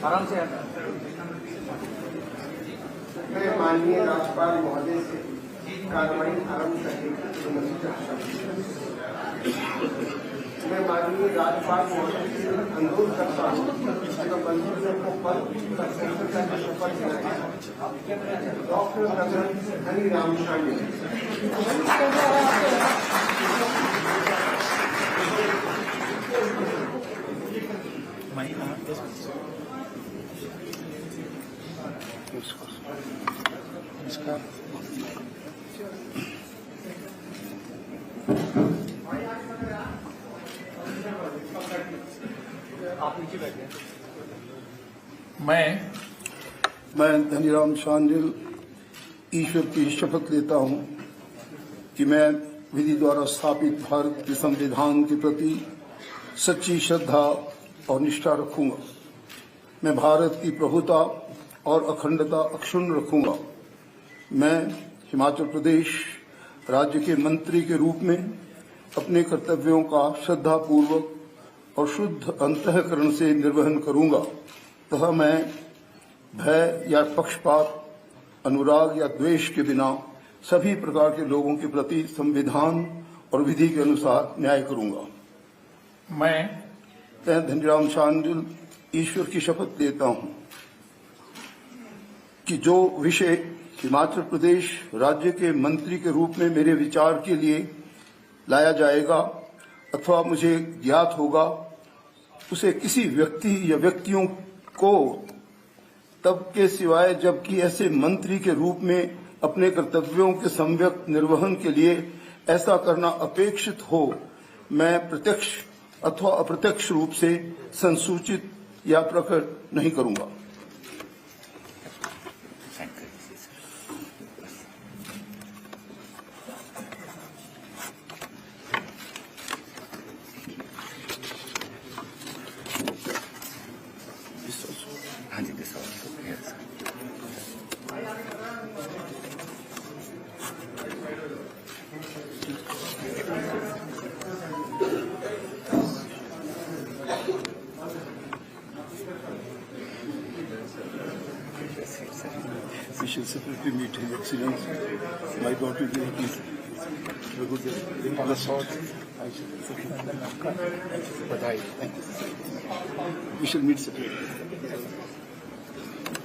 आराम से मैं माननीय राज्यपाल महोदय से कार्रवाई आरंभ करने की अनुमति चाहता हूँ। मैं माननीय राज्यपाल महोदय से अनुरोध करता हूँ कि मंत्रियों को पद का शपथ दिलाएं। डॉक्टर नगर हरि राम शांडिल। नमस्कार। आप नीचे बैठे। मैं धनीराम शांडिल ईश्वर की शपथ लेता हूं कि मैं विधि द्वारा स्थापित भारत के संविधान के प्रति सच्ची श्रद्धा और निष्ठा रखूंगा। मैं भारत की प्रभुता और अखंडता अक्षुण्ण रखूंगा। मैं हिमाचल प्रदेश राज्य के मंत्री के रूप में अपने कर्तव्यों का श्रद्धापूर्वक और शुद्ध अंतःकरण से निर्वहन करूंगा तथा मैं भय या पक्षपात, अनुराग या द्वेष के बिना सभी प्रकार के लोगों के प्रति संविधान और विधि के अनुसार न्याय करूंगा। मैं धनीराम शांडिल ईश्वर की शपथ लेता हूं कि जो विषय हिमाचल प्रदेश राज्य के मंत्री के रूप में मेरे विचार के लिए लाया जाएगा अथवा मुझे ज्ञात होगा, उसे किसी व्यक्ति या व्यक्तियों को तब के सिवाय जबकि ऐसे मंत्री के रूप में अपने कर्तव्यों के सम्यक निर्वहन के लिए ऐसा करना अपेक्षित हो, मैं प्रत्यक्ष अथवा अप्रत्यक्ष रूप से संसूचित या प्रकट नहीं करूंगा। हाँ जी, this also, yes. Official Secretary meet His Excellency, my daughter Devi, the sword. बधाई। Official meet Secretary.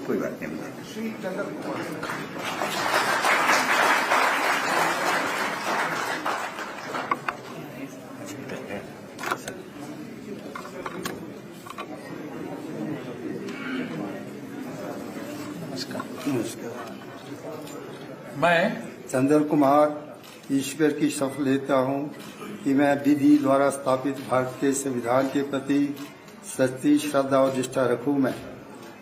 कोई बात नहीं। श्री चंद्र कुमार। नमस्कार। मैं चंद्र कुमार ईश्वर की शपथ लेता हूं कि मैं विधि द्वारा स्थापित भारत के संविधान के प्रति सच्ची श्रद्धा और निष्ठा रखूं। मैं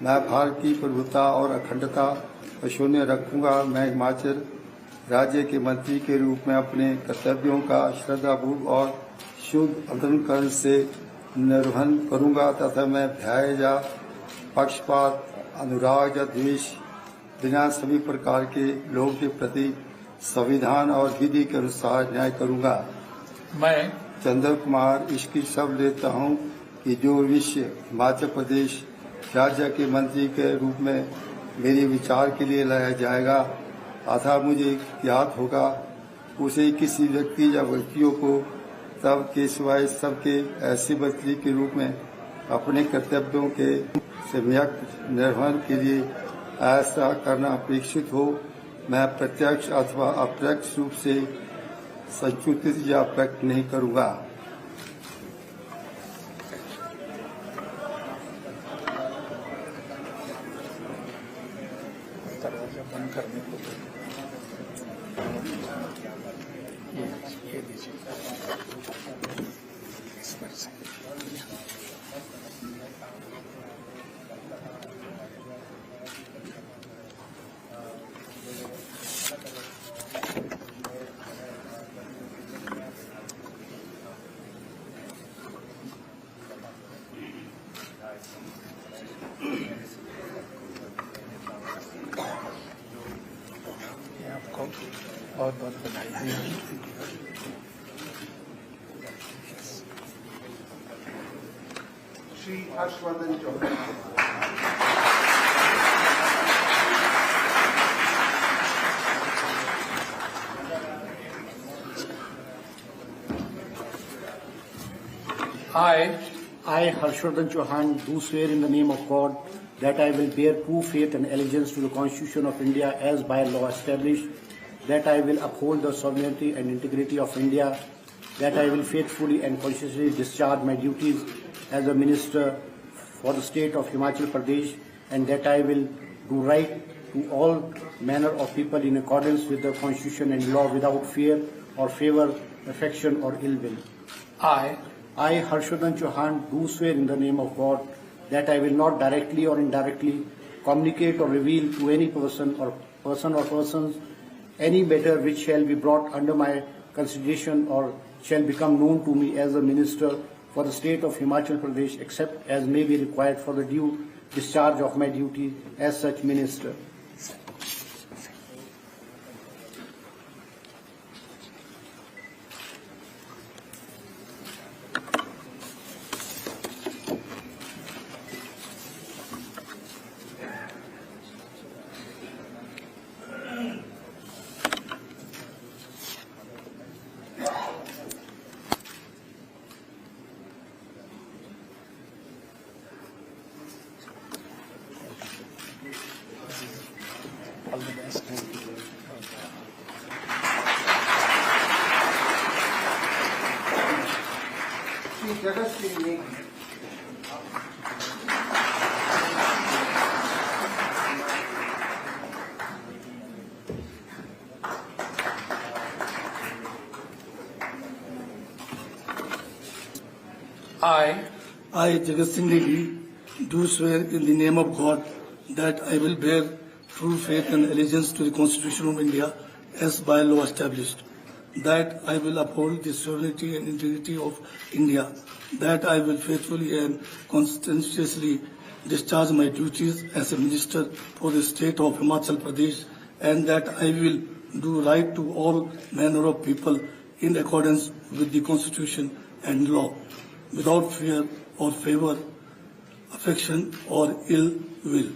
भारत की प्रभुता और अखंडता अक्षुण्ण रखूंगा। मैं हिमाचल राज्य के मंत्री के रूप में अपने कर्तव्यों का श्रद्धापूर्वक और शुद्ध अंतःकरण से निर्वहन करूंगा तथा मैं भय या पक्षपात, अनुराग या द्वेष बिना सभी प्रकार के लोगों के प्रति संविधान और विधि के अनुसार न्याय करूंगा। मैं चंद्र कुमार इसकी शपथ लेता हूं कि जो विषय हिमाचल प्रदेश राज्य के मंत्री के रूप में मेरे विचार के लिए लाया जाएगा अथा मुझे ज्ञात होगा, उसे किसी व्यक्ति या व्यक्तियों को तब के सिवाय सबके ऐसे मंत्री के रूप में अपने कर्तव्यों के सम्यक निर्वहन के लिए ऐसा करना अपेक्षित हो, मैं प्रत्यक्ष अथवा अप्रत्यक्ष रूप से संसूचित या प्रकट नहीं करूंगा। दरवाजा बंद करने को ये दीजिए इस पर से। आपको बहुत बहुत बधाई। Shri Harshvardhan Chauhan. I, Harshvardhan Chauhan, do swear in the name of God that I will bear true faith and allegiance to the Constitution of India as by law established, that I will uphold the sovereignty and integrity of India, that I will faithfully and conscientiously discharge my duties as a minister for the state of Himachal Pradesh, and that I will do right to all manner of people in accordance with the Constitution and law without fear or favor, affection or ill will. I, Harshvardhan Chauhan, do swear in the name of God that I will not directly or indirectly communicate or reveal to any person or persons any matter which shall be brought under my consideration or shall become known to me as a minister for the state of Himachal Pradesh, except as may be required for the due discharge of my duty as such minister. All the best. Shri Jagat Singh Negi. I, Jagat Singh Negi, do swear in the name of God that I will bear true faith and allegiance to the Constitution of India as by law established, that I will uphold the sovereignty and integrity of India, that I will faithfully and conscientiously discharge my duties as a minister for the state of Himachal Pradesh, and that I will do right to all manner of people in accordance with the Constitution and law, without fear or favor, affection or ill will.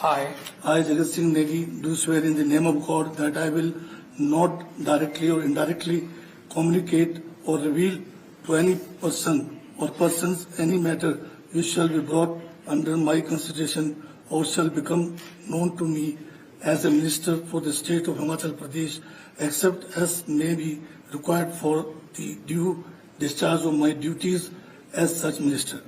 I, Jagat Singh Negi, do swear in the name of God that I will not directly or indirectly communicate or reveal to any person or persons any matter which shall be brought under my consideration or shall become known to me as a minister for the state of Himachal Pradesh, except as may be required for the due discharge of my duties as such minister.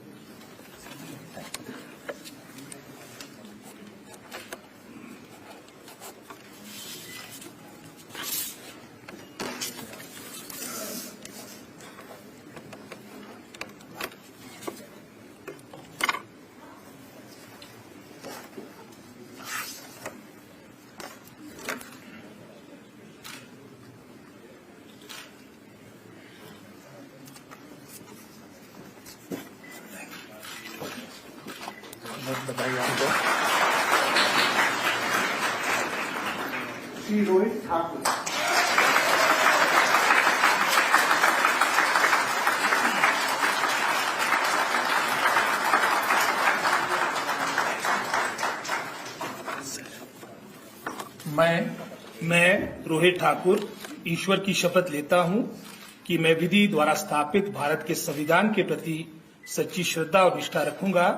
बहुत बधाई आपको। श्री रोहित ठाकुर। मैं रोहित ठाकुर ईश्वर की शपथ लेता हूं कि मैं विधि द्वारा स्थापित भारत के संविधान के प्रति सच्ची श्रद्धा और निष्ठा रखूंगा।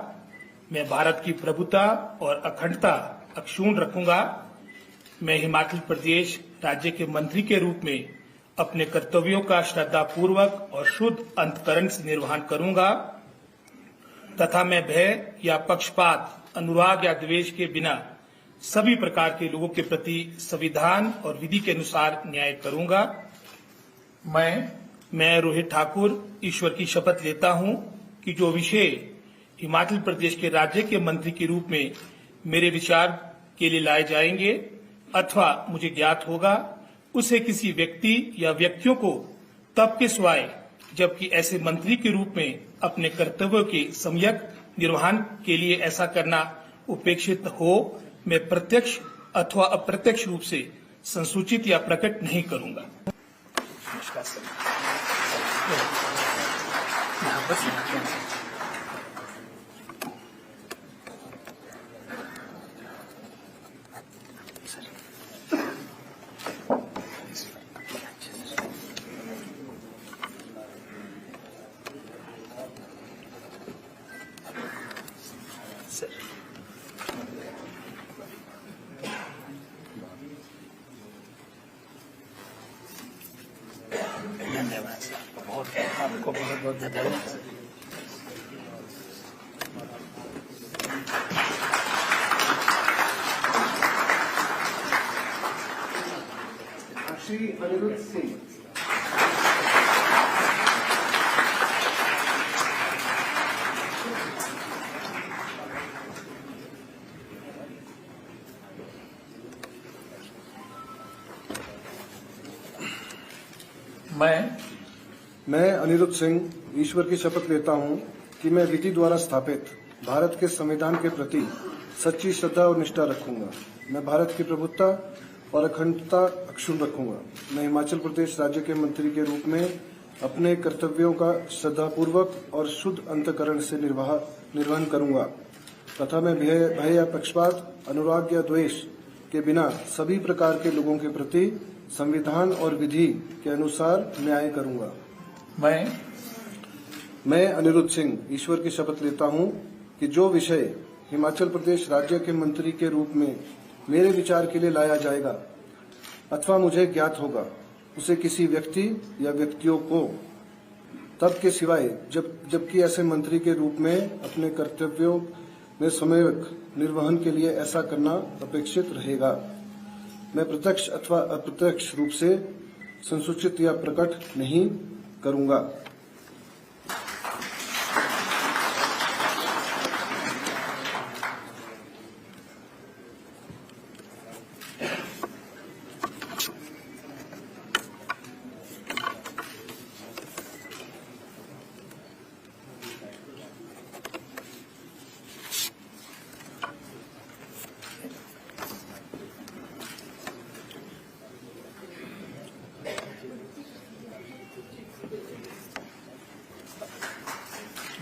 मैं भारत की प्रभुता और अखंडता अक्षुण्ण रखूंगा। मैं हिमाचल प्रदेश राज्य के मंत्री के रूप में अपने कर्तव्यों का श्रद्धापूर्वक और शुद्ध अंतःकरण से निर्वहन करूंगा तथा मैं भय या पक्षपात, अनुराग या द्वेष के बिना सभी प्रकार के लोगों के प्रति संविधान और विधि के अनुसार न्याय करूंगा। मैं रोहित ठाकुर ईश्वर की शपथ लेता हूं कि जो विषय हिमाचल प्रदेश के राज्य के मंत्री के रूप में मेरे विचार के लिए लाए जाएंगे अथवा मुझे ज्ञात होगा, उसे किसी व्यक्ति या व्यक्तियों को तब के सिवाय जबकि ऐसे मंत्री के रूप में अपने कर्तव्यों के सम्यक निर्वहन के लिए ऐसा करना उपेक्षित हो, मैं प्रत्यक्ष अथवा अप्रत्यक्ष रूप से संसूचित या प्रकट नहीं करूंगा। सर। धन्यवाद सर, आपको बहुत बहुत धन्यवाद। श्री अनिरुद्ध सिंह। मैं अनिरुद्ध सिंह ईश्वर की शपथ लेता हूं कि मैं विधि द्वारा स्थापित भारत के संविधान के प्रति सच्ची श्रद्धा और निष्ठा रखूंगा। मैं भारत की प्रभुत्ता और अखंडता अक्षुण्ण रखूंगा। मैं हिमाचल प्रदेश राज्य के मंत्री के रूप में अपने कर्तव्यों का श्रद्धापूर्वक और शुद्ध अंतःकरण से निर्वहन करूंगा तथा मैं भय या पक्षपात, अनुराग या द्वेष के बिना सभी प्रकार के लोगों के प्रति संविधान और विधि के अनुसार न्याय करूंगा। मैं अनिरुद्ध सिंह ईश्वर की शपथ लेता हूं कि जो विषय हिमाचल प्रदेश राज्य के मंत्री के रूप में मेरे विचार के लिए लाया जाएगा अथवा मुझे ज्ञात होगा, उसे किसी व्यक्ति या व्यक्तियों को तब के सिवाय जबकि ऐसे मंत्री के रूप में अपने कर्तव्यों में सम्यक निर्वहन के लिए ऐसा करना अपेक्षित रहेगा। मैं प्रत्यक्ष अथवा अप्रत्यक्ष रूप से संसूचित या प्रकट नहीं करूंगा।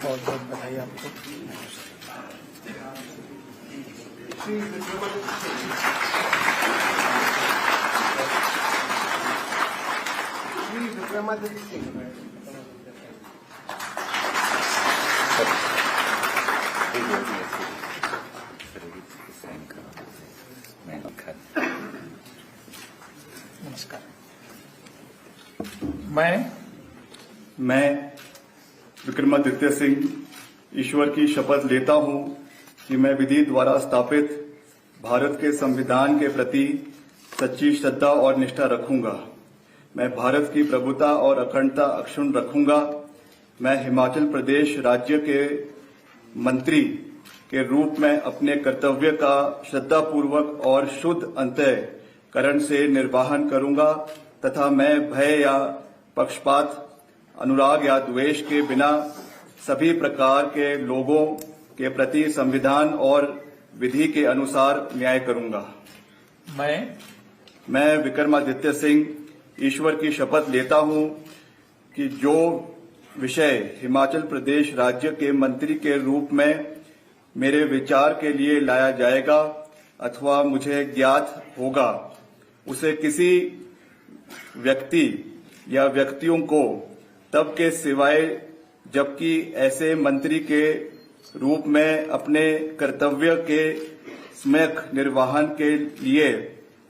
बहुत बहुत बधाई आपको। श्री विक्रमादित्य सिंह। श्री विक्रमादित्य सिंह। नमस्कार। मैं विक्रमादित्य सिंह ईश्वर की शपथ लेता हूं कि मैं विधि द्वारा स्थापित भारत के संविधान के प्रति सच्ची श्रद्धा और निष्ठा रखूंगा। मैं भारत की प्रभुता और अखंडता अक्षुण्ण रखूंगा। मैं हिमाचल प्रदेश राज्य के मंत्री के रूप में अपने कर्तव्य का श्रद्धापूर्वक और शुद्ध अंतःकरण से निर्वहन करूंगा तथा मैं भय या पक्षपात, अनुराग या द्वेष के बिना सभी प्रकार के लोगों के प्रति संविधान और विधि के अनुसार न्याय करूंगा। मैं विक्रमादित्य सिंह ईश्वर की शपथ लेता हूं कि जो विषय हिमाचल प्रदेश राज्य के मंत्री के रूप में मेरे विचार के लिए लाया जाएगा अथवा मुझे ज्ञात होगा, उसे किसी व्यक्ति या व्यक्तियों को तब के सिवाय जबकि ऐसे मंत्री के रूप में अपने कर्तव्य के सम्यक निर्वहन के लिए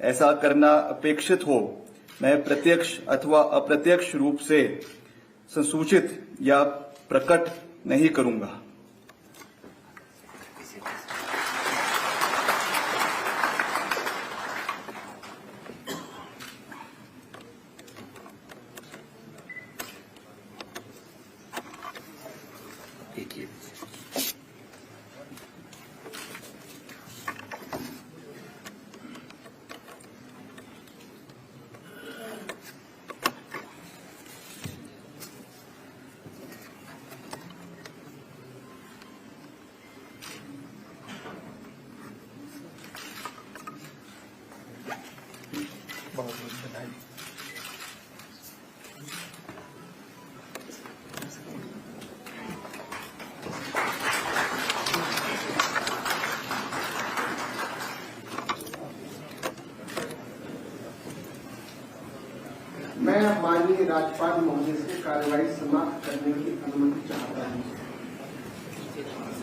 ऐसा करना अपेक्षित हो, मैं प्रत्यक्ष अथवा अप्रत्यक्ष रूप से संसूचित या प्रकट नहीं करूंगा। बहुत बहुत बधाई। मैं माननीय राज्यपाल महोदय से कार्यवाही समाप्त करने की अनुमति चाहता हूँ।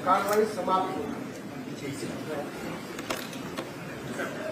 कार्यवाही समाप्त हो। ठीक है